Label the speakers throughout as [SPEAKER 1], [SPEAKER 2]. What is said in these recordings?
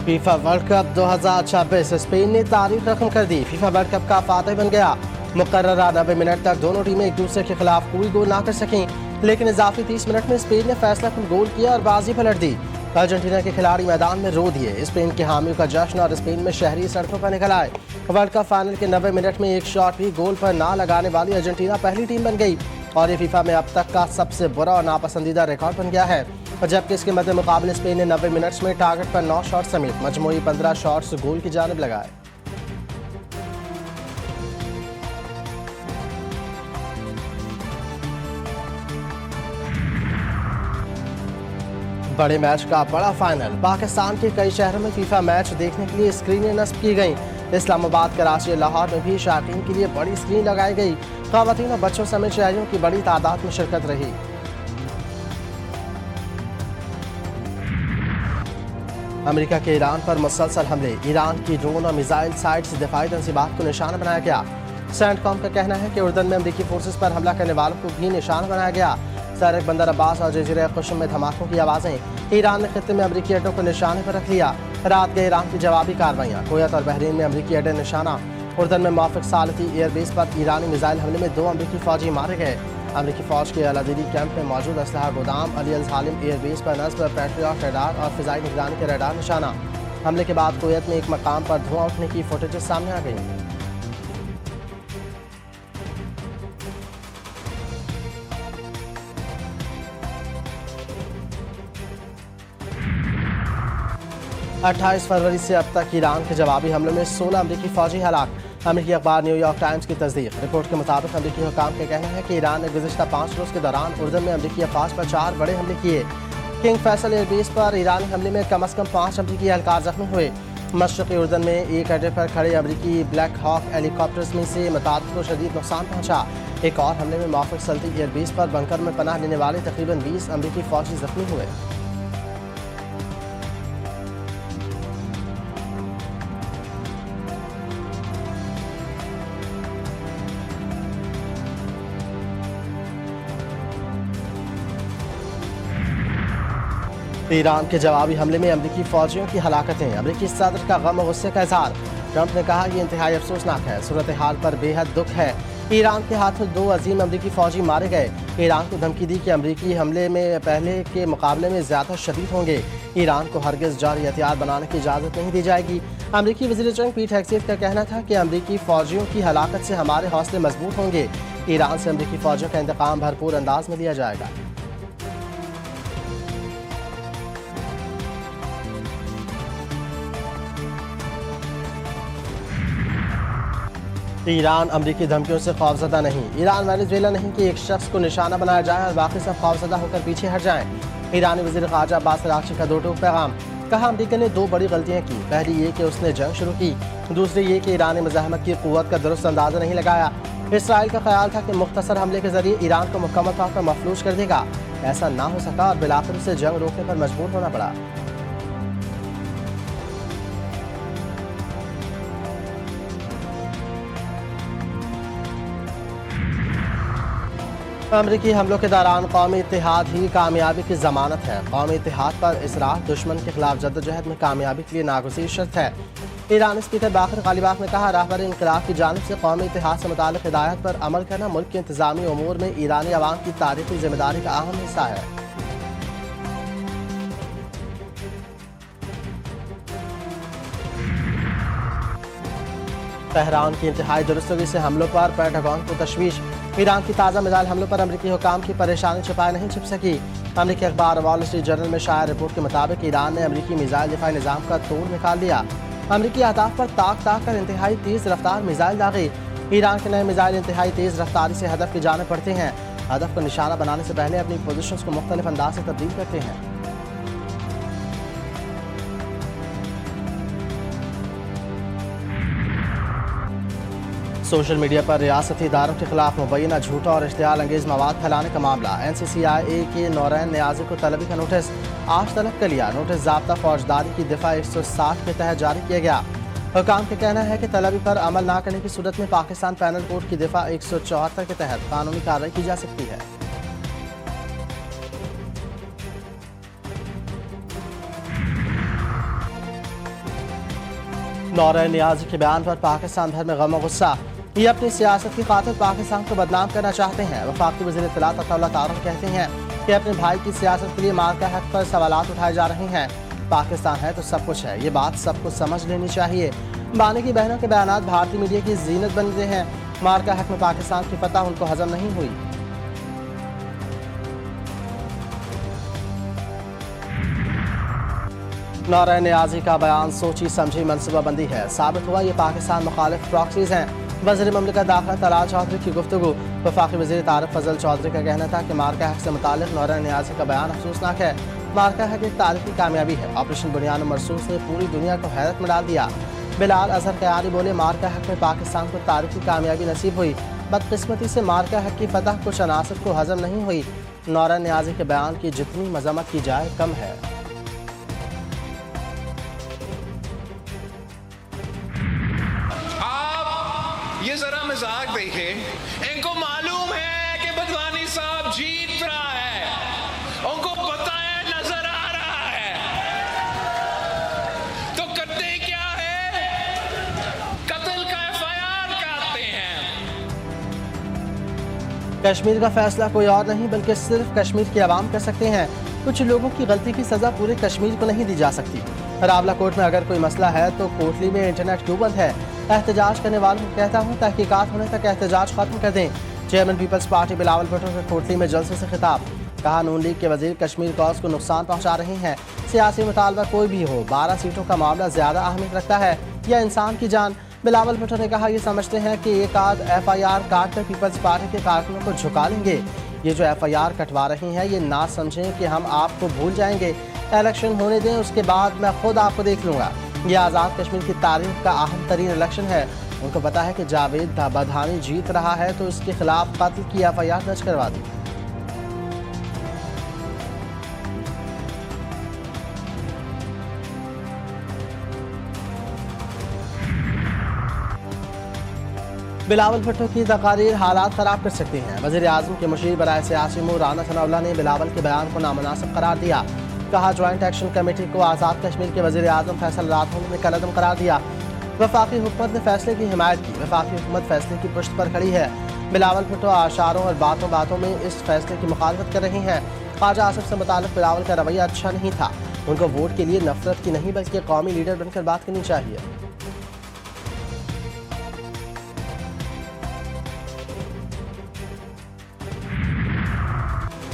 [SPEAKER 1] FIFA world cup 2026 Spain ने तारीख रकम कर दी। फीफा वर्ल्ड कप का फातह बन गया। मुकर्ररा 90 मिनट तक दोनों टीमें एक दूसरे के खिलाफ कोई गोल ना कर सकें, लेकिन इजाफी 30 मिनट में स्पेन ने फैसला कुन गोल किया और बाजी पलट दी। अर्जेंटीना के खिलाड़ी मैदान में रो दिए। स्पेन के हामियों का जश्न और स्पेन में शहरी सड़कों पर निकल आए। वर्ल्ड कप फाइनल के 90 मिनट में एक शॉट भी गोल पर ना लगाने वाली अर्जेंटीना पहली टीम बन गई और ये फीफा में अब तक का सबसे बुरा और नापसंदीदा रिकॉर्ड बन गया है। जबकि इसके मध्य मुकाबले स्पेन ने 90 मिनट्स में टारगेट पर 9 शॉट समेत मजमूई 15 शॉट्स गोल की जानिब लगाए। बड़े मैच का बड़ा फाइनल। पाकिस्तान के कई शहरों में फीफा मैच देखने के लिए स्क्रीनें नस्ब की गई। इस्लामाबाद, कराची, लाहौर में भी शायकीन के लिए बड़ी स्क्रीन लगाई गई। ख़वातीन और बच्चों समेत शहरियों की बड़ी तादाद में शिरकत रही। अमेरिका के ईरान पर मुसलसल हमले। ईरान की ड्रोन और मिसाइल साइट से दिफाई तंसीबात को निशाना बनाया गया। सेंटकॉम का कहना है कि उर्दन में अमेरिकी फोर्सेस पर हमला करने वालों को भी निशाना बनाया गया। सरक बंदर अब्बास और जजीरा कुशम में धमाकों की आवाज़ें। ईरान ने खित्ते में अमेरिकी अड्डों को निशाने पर रख लिया। रात गए ईरान की जवाबी कार्रवाइयाँ। कुवैत और बहरीन में अमेरिकी अड्डे निशाना। उर्दन में मौफिक सालती एयरबेस पर ईरानी मिसाइल हमले में 2 अमेरिकी फौजी मारे गए। अमेरिकी फौज के अलादीरी कैंप में मौजूद असलहा गोदाम। अली अल सालिम एयरबेस पर नस्ब पैट्रियट रडार और फिजाई निगरानी के रडार निशाना। हमले के बाद कुवैत में एक मकाम पर धुआं उठने की फुटेजेस सामने आ गई। अट्ठाईस फरवरी से अब तक ईरान के जवाबी हमलों में 16 अमेरिकी फौजी हलाक। अमेरिकी अखबार न्यूयॉर्क टाइम्स की तस्दीक। रिपोर्ट के मुताबिक अमेरिकी हुकाम का कहना है कि ईरान ने गुज़िश्ता 5 रोज़ के दौरान उर्दन में अमेरिकी अफवाज पर 4 बड़े हमले किए। किंग फैसल एयरबेस पर ईरानी हमले में कम अज़ कम 5 अमेरिकी एहलकार जख्मी हुए। मशरक़ी उर्दन में एक अड्डे पर खड़े अमेरिकी ब्लैक हॉक हेलीकॉप्टर्स में से मुतादिद को शदीद नुकसान पहुँचा। एक और हमले में मौफिक सल्ती एयरबेस पर बंकर में पनाह लेने वाले तकरीबन 20 अमेरिकी फौजी जख्मी हुए। ईरान के जवाबी हमले में अमेरिकी फौजियों की हलाकतें। अमेरिकी सदर का गम और गुस्से का इजहार। ट्रंप ने कहा कि इंतहाई अफसोसनाक है, सूरत हाल पर बेहद दुख है। ईरान के हाथों 2 अजीम अमेरिकी फौजी मारे गए। ईरान को धमकी दी कि अमेरिकी हमले में पहले के मुकाबले में ज़्यादा शदीद होंगे। ईरान को हरगिज़ जारी हथियार बनाने की इजाज़त नहीं दी जाएगी। अमेरिकी वज़ीर जंग पीट हेगसेथ का कहना था कि अमेरिकी फौजियों की हलाकत से हमारे हौसले मजबूत होंगे। ईरान से अमेरिकी फौजियों का इंतकाम भरपूर अंदाज में लिया जाएगा। ईरान अमेरिकी धमकियों से खौफजदा नहीं। ईरान वेनेजुएला नहीं कि एक शख्स को निशाना बनाया जाए और बाकी सब खौफजदा होकर पीछे हट जाएं। ईरानी वज़ीर ख़ारजा अब्बास अराग़ची का 2 टूक पैगाम। कहा अमेरिका ने 2 बड़ी गलतियां की। पहली ये कि उसने जंग शुरू की, दूसरी ये कि ईरानी मज़ाहमत की क़ुव्वत का दुरुस्त अंदाज़ा नहीं लगाया। इसराइल का ख्याल था कि मुख्तसर हमले के जरिए ईरान को मुकम्मल तौर पर मफलूज कर देगा। ऐसा ना हो सका और बिलाखिर उसे जंग रोकने पर मजबूर होना पड़ा। अमरीकी हमलों के दौरान कौमी इत्तेहाद ही कामयाबी की ज़मानत है। कौमी इत्तेहाद पर इसरार दुश्मन के खिलाफ जद्दोजहद में कामयाबी के लिए नागुज़ीर शर्त है। ईरानी स्पीकर बाकर गालिबाफ ने कहा, रहबर इनक़िलाब की जानिब से कौमी इत्तेहाद से मुताल्लिक़ हिदायत पर अमल करना मुल्क के इंतज़ामी उमूर में ईरानी अवाम की तारीख़ी ज़िम्मेदारी का अहम हिस्सा है। तेहरान की इंतहाई दुरुस्तगी से हमलों पर पेंटागन को तशवीश। ईरान की ताज़ा मिसाइल हमलों पर अमेरिकी हुकाम की परेशानी छुपाए नहीं छिप सकी। अमेरिकी अखबार वॉल स्ट्रीट जर्नल में शाया रिपोर्ट के मुताबिक ईरान ने अमेरिकी मिसाइल दिफाई निज़ाम का तोड़ निकाल दिया। अमेरिकी अहदाफ पर ताक ताक कर इंतहाई तेज़ रफ्तार मिसाइल दागे। ईरान के नए मिसाइल इंतहाई तेज़ रफ्तारी से हदफ की जाने पड़ते हैं। हदफ को निशाना बनाने से पहले अपनी पोजीशंस को मुख्तलिफ अंदाज से तब्दील करते हैं। सोशल मीडिया पर रियासती इदारों के खिलाफ मुबैना झूठा और इश्तियाल अंगेज मवाद फैलाने का मामला। NCCIA के नौरैन न्याजी को तलबी का नोटिस आज तलब कर लिया। नोटिस ज़ाब्ता फौजदारी की दिफा 160 के तहत जारी किया गया। हुकाम का कहना है कि तलबी पर अमल ना करने की सूरत में पाकिस्तान पैनल कोड की दिफा 174 के तहत कानूनी कार्रवाई की जा सकती है। नौरा नियाज़ी के बयान पर पाकिस्तान भर में गम और गुस्सा। ये अपनी सियासत की खातिर पाकिस्तान को बदनाम करना चाहते हैं। वफाकी वज़ीर इत्तलात अता तारक कहते हैं कि अपने भाई की सियासत के लिए मार्का हक पर सवालात उठाए जा रहे हैं। पाकिस्तान है तो सब कुछ है, ये बात सबको समझ लेनी चाहिए। बानी की बहनों के बयान भारतीय मीडिया की जीनत बन गए हैं। मार्का हक में पाकिस्तान की फतह उनको हजम नहीं हुई। नौरा नियाज़ी का बयान सोची समझी मनसूबाबंदी है। साबित हुआ ये पाकिस्तान मुखालिफ प्रॉक्सीज हैं। वज़ीर ममलिकत दाखिला तलाल चौधरी की गुफ्तगू। वफाकी वज़ीर तारिक फजल चौधरी का कहना था कि मार्का हक से मुतालिक नौरा नियाज़ी का बयान अफसोसनाक है। मार्का हक एक तारीखी कामयाबी है। ऑपरेशन बुनियान मरसूस ने पूरी दुनिया को हैरत में डाल दिया। बिलाल अजहर क़यानी बोले, मार्का हक में पाकिस्तान को तारीखी कामयाबी नसीब हुई। बदकिस्मती से मार्का हक की फतह कुछ अनासर को हजम नहीं हुई। नौरा नियाज़ी के बयान की जितनी मजम्मत की जाए कम है।
[SPEAKER 2] ये जरा मजाक देखें, इनको मालूम है कि बदवानी साहब जीत रहा है, उनको पता है, नजर आ रहा है, तो करते क्या है, कत्ल का FIR काटते हैं।
[SPEAKER 1] कश्मीर का फैसला कोई और नहीं बल्कि सिर्फ कश्मीर के अवाम कर सकते हैं। कुछ लोगों की गलती की सजा पूरे कश्मीर को नहीं दी जा सकती। रावला कोर्ट में अगर कोई मसला है तो कोटली में इंटरनेट क्यों बंद है? एहतजाज करने वालों को कहता हूँ तहकीकात होने तक एहतजाज खत्म कर दें। चेयरमैन पीपल्स पार्टी बिलावल भुट्टो का कोटली में जलसे से खिताब। कहा, नून लीग के वजीर कश्मीर कॉज को नुकसान पहुँचा रहे हैं। सियासी मुतालबा कोई भी हो, 12 सीटों का मामला ज्यादा अहमियत रखता है या इंसान की जान। बिलावल भुट्टो ने कहा, ये समझते हैं कि एक आध FIR काट कर पीपल्स पार्टी के कारकुनों को झुका लेंगे। ये जो FIR कटवा रहे हैं ये ना समझें कि हम आपको भूल जाएंगे। इलेक्शन होने दें, उसके बाद मैं खुद आपको देख लूँगा। ये आज़ाद कश्मीर की तारीख का अहम तरीन इलेक्शन है। उनको पता है कि जावेद बधानी जीत रहा है तो इसके खिलाफ कत्ल की FIR दर्ज करवा दी। बिलावल भुट्टो की तकारीर हालात ख़राब कर सकती हैं। वज़ीर आज़म के मुशीर बराए सियासी मुँह राना सनाउल्लाह ने बिलावल के बयान को नामुनासिब करार दिया। कहा, ज्वाइंट एक्शन कमेटी को आज़ाद कश्मीर के वज़ीर आज़म फैसल राठौर ने कलअदम करार दिया। वफाकी हुकूमत ने फैसले की हिमायत की। वफाकी हुकूमत फैसले की पुश्त पर खड़ी है। बिलावल भुट्टो आशारों और बातों बातों में इस फैसले की मुखालफत कर रही हैं। ख्वाजा आसिफ से मुताल्लिक़ बिलावल का रवैया अच्छा नहीं था। उनको वोट के लिए नफरत की नहीं बल्कि कौमी लीडर बनकर बात करनी चाहिए।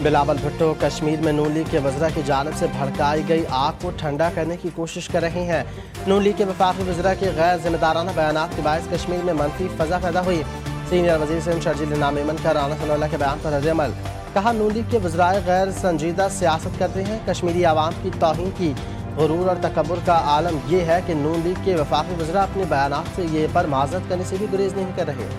[SPEAKER 1] बिलावल भुट्टो कश्मीर में नून लीग के वज़रा की जानिब से भड़काई गई आग को ठंडा करने की कोशिश कर रहे हैं। नून लीग के वफाकी वज़रा के गैर जिम्मेदाराना बयानात के बायस कश्मीर में मनफी फ़ज़ा पैदा हुई। सीनियर वज़ीर सिंध शर्जील नामेमन का राना सनाउल्लाह के बयान पर रद्द-ए-अमल। कहा, नून लीग के वज़राए गैर संजीदा सियासत करते हैं। कश्मीरी आवाम की तौहीन की गुरूर और तकब्बुर का आलम यह है कि नून लीग के वफाकी वज़रा अपने बयानात से ये पर माज़रत करने से भी गुरेज नहीं कर रहे।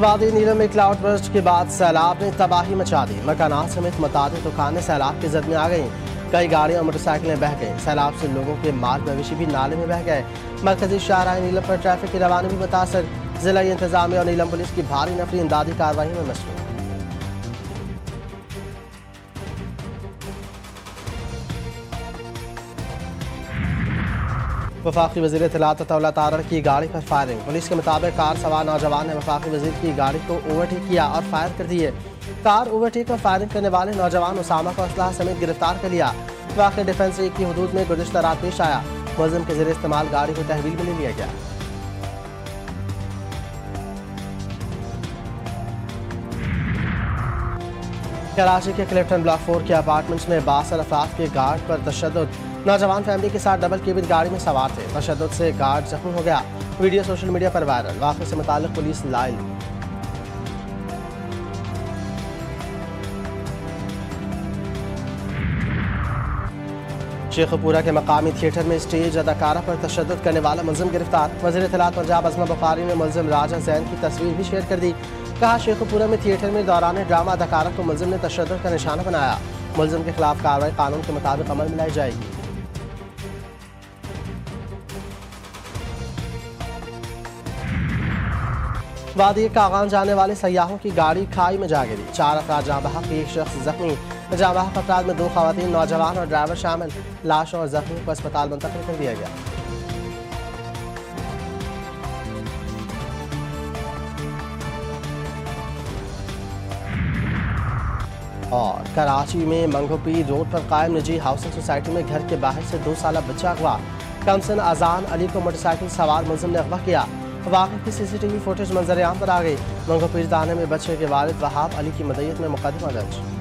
[SPEAKER 1] वादी नीलम में क्लाउड बर्स्ट के बाद सैलाब ने तबाही मचा दी। मकानात समेत मुताबिक दुकानें सैलाब की जद में आ गईं। कई गाड़ियां और मोटरसाइकिलें बह गईं। सैलाब से लोगों के माल मवेशी भी नाले में बह गए। मरकजी शाहराह नीलम पर ट्रैफिक की रवानी भी मुतासर। जिला इंतजामिया और नीलम पुलिस की भारी नफरी इमदादी कार्रवाई में मसरूफ। वफाकी वज़ीर इत्तलात अता तारक की गाड़ी पर फायरिंग। पुलिस के मुताबिक कार सवार नौजवान ने वफाकी वज़ीर की गाड़ी को ओवरटेक किया और फायर कर दिए। कार ओवरटेक और फायरिंग करने वाले नौजवान उसामा को असलाह समेत गिरफ्तार कर लिया। वाक़या डिफेंस वीक की हदूद में गुज़िश्ता रात पेश आया। मुलज़िम के ज़रिए इस्तेमाल गाड़ी को तहवील में ले लिया गया। कराची के क्लिफ्टन ब्लॉक 4 के अपार्टमेंट्स में 62 अफराद के गार्ड पर तशद्दुद। नौजवान फैमिली के साथ डबल केबिन गाड़ी में सवार थे। तशद्दुद से गार्ड जख्मी हो गया। वीडियो सोशल मीडिया पर वायरल। वाक़े से मुताल्लिक़ पुलिस लाइल। शेखपुरा के मकामी थिएटर में स्टेज अदाकारा पर तशद्दुद करने वाला मुलजिम गिरफ्तार। वज़ीर इत्तलात पंजाब अज़मा बुखारी ने मुलजिम राजा जैन की तस्वीर भी शेयर कर दी। कहा, शेखपुरा में थिएटर में दौरान ड्रामा अदाकारा को मुलजिम ने तशद्दुद का निशाना बनाया। मुलजिम के खिलाफ कार्रवाई कानून के मुताबिक अमल में लाई जाएगी। वादी कागान जाने वाले सयाहों की गाड़ी खाई में जा गिरी। 4 अफराद जाँ बहक, 1 शख्स जख्मी। जाँ बहक अफराद में 2 खवातीन, नौजवान और ड्राइवर शामिल। लाशों और जख्मी को अस्पताल मुंतकिल कर दिया गया। और कराची में मंगोपीर रोड पर कायम निजी हाउसिंग सोसाइटी में घर के बाहर से 2 साला बच्चा अगवा। कमसन अजान अली को मोटरसाइकिल सवार मुलजिम ने अगवा किया। वाक़े की CCTV फुटेज मंजर आम पर आ गई। मंगोपीर थाने में बच्चे के वालिद वहाब अली की मदईयत में मुकदमा दर्ज।